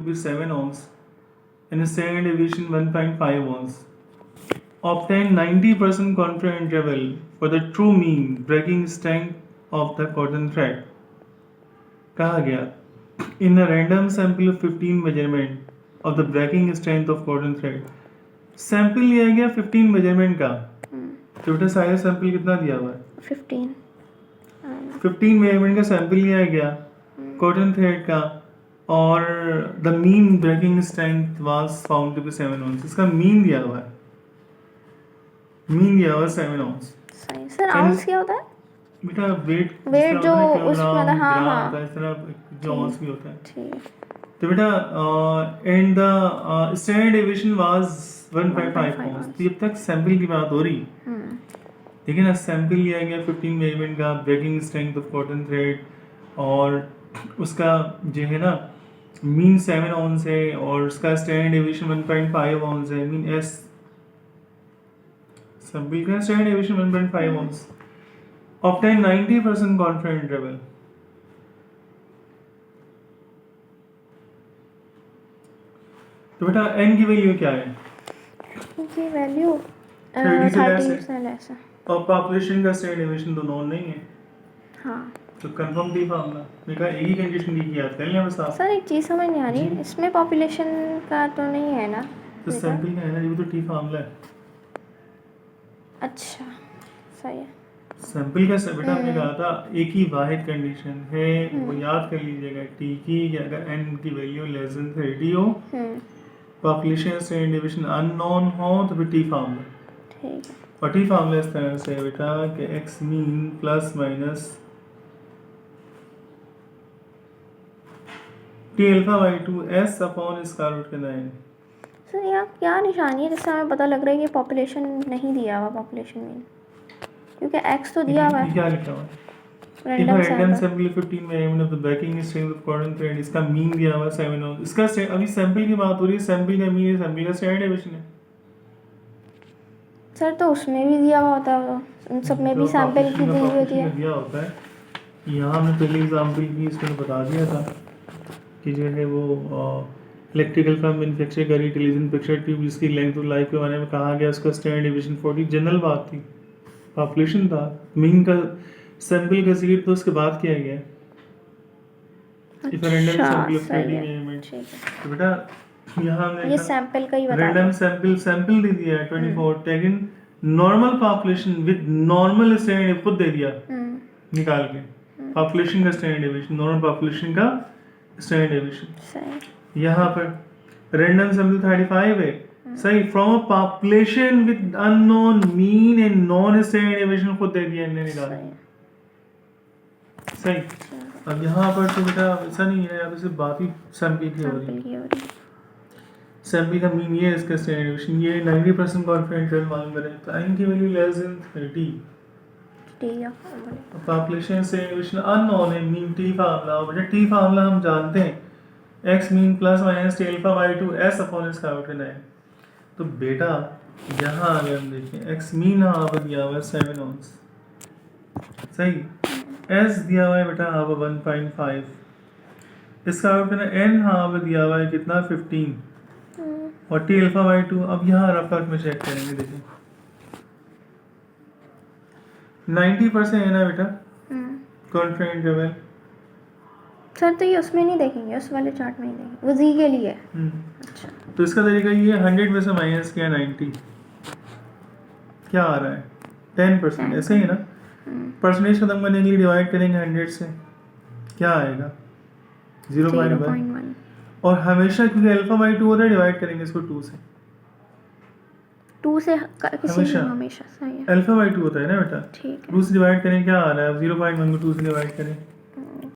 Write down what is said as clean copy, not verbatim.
be 7 ohms and a standard deviation 1.5 ohms. Obtain 90% confident interval for the true mean breaking strength of the cotton thread. कहा गया in a random sample of 15 measurement of the breaking strength of cotton thread. Sample लिया गया 15 measurement का, तो बेटा सारा sample कितना दिया हुआ है? 15 मेजरमेंट का सैंपल लिया गया कॉटन थ्रेड का, और the mean breaking strength was found to be 7 ounces. इसका मीन दिया हुआ है, मीन दिया हुआ है 7 ounce. सही सर. आउंस क्या होता है बेटा? वेट जो उसमें हाँ इस तरह जो आउंस भी होता है. ठीक. तो बेटा and the standard deviation was 1.5 ounce. तो अब तक सैंपल की बात हो रही, ठीक है ना. सैंपल लिया गया 15 मेजरमेंट का breaking strength of cotton thread, और उसका जो है ना मीन 7 ounce है, और उसका स्टैंडर्ड डेविएशन 1.5 ounce है. मीन एस सैंपल का standard deviation 1.5 ounce. Obtain 90% confident interval. तो बेटा n की वैल्यू क्या है? की वैल्यू 30 से लेस है, और पॉपुलेशन का स्टैंडर्ड डेविएशन तो नॉन नहीं है. हाँ. तो कंफर्म टी फार्मूला देखा, एक ही कंडीशन दी याद कर लें बस आप. सर एक चीज़ समझ नहीं आ रही, इसमें पॉपुलेशन का तो नहीं है ना? तो सैंपल का है ना, ये तो टी फार्मूला है. अच्छा सही है. सैंपल का बेटा हमने कहा था एक ही वाहिद कंडीशन है, वो याद कर लीजिएगा टी की, कि अगर n की वैल्यू लेस देन 30 हो, पॉपुलेशन स्टैंडर्ड डेविएशन अननोन हो, तो फिर टी फार्मूला. ठीक है. और टी फार्मूला इस तरह से बेटा कि x mean plus minus T alpha by 2 s upon square root के 9. सर यहाँ क्या निशानी है जिससे हमें पता लग रहा है कि पॉपुलेशन नहीं दिया हुआ, पॉपुलेशन मीन, क्योंकि x तो दिया हुआ है. क्या लिखा हुआ है? Random sample 15 measurement of the breaking strength of cotton thread. इसका मीन दिया हुआ है 7 ounce. इसका अभी सैंपल की बात हो रही है, सैंपल का मीन है, सैंपल का स्टैंडर्ड डेविएशन है. सर तो उसमें भी दिया हुआ होता है, उन सब में भी सैंपल की दी होती है. दिया होता है. यहाँ हमने पहले एग्जांपल की इसमें बता दिया था कि जो है वो इलेक्ट्रिकल फर्म मैन्युफैक्चर करी टेलीविजन पिक्चर ट्यूब, जिसकी लेंथ और लाइफ के बारे में कहा गया, उसका स्टैंडर्ड डेविएशन 40. जनरल बात थी, पॉपुलेशन था. मीन का सैंपल का जिक्र तो उसके बाद किया गया. Random sample of 30 measurement. तो बेटा यहाँ हमने ये सैंपल का ही बता रैंडम सैंपल दे दिया है 24 taken normal population with normal standard, खुद दे दिया निकाल के पॉपुलेशन का स्टैंडर्ड डेविएशन, नॉर्मल पॉपुलेशन का स्टैंडर्ड डेविएशन. यहाँ पर रैंडम सैंपल 35 है. सही. From a population with unknown mean and non standard deviation खुद दे दिया इन्हें निकाल. सही. अब यहाँ पर तो बेटा ऐसा नहीं है, यहाँ पे सिर्फ बात ही सैंपल की हो रही है. सैंपल का मीन ये है, इसका स्टैंडर्ड डेविएशन ये 90% कॉन्फिडेंट इंटरवल मालूम करें. तो n की value less than 30, population standard deviation unknown है, मीन टी फार्मूला. और बेटा टी फार्मूला हम जानते हैं, x mean plus minus T alpha by 2 s upon square root के 9. तो बेटा यहाँ अगर हम देखें x मीन यहाँ पर दिया हुआ है 7 ounce. सही. s दिया हुआ है बेटा यहाँ पर 1.5, इसका रूट का n यहाँ पर दिया हुआ है कितना 15, और टी अल्फा बाई 2. अब यहाँ रफ वर्क में चेक करेंगे, देखिए 90% है ना बेटा कॉन्फिडेंट इंटरवल. सर तो ये उसमें नहीं देखेंगे, उस वाले चार्ट में नहीं देखेंगे, वो जी के लिए है. अच्छा. तो इसका तरीका ये 100 में से माइनस किया 90, क्या आ रहा है 10%. ऐसे ही ना परसेंटेज खत्म करने के लिए डिवाइड करेंगे 100 से, क्या आएगा 0.1. और हमेशा क्योंकि अल्फा बाई 2 होता है, डिवाइड करेंगे इसको 2 से. 2 से हमेशा सही है. अल्फा बाई 2 होता है ना बेटा. ठीक है. 2 से डिवाइड करें क्या आ रहा है, 0.1 को 2 से डिवाइड करें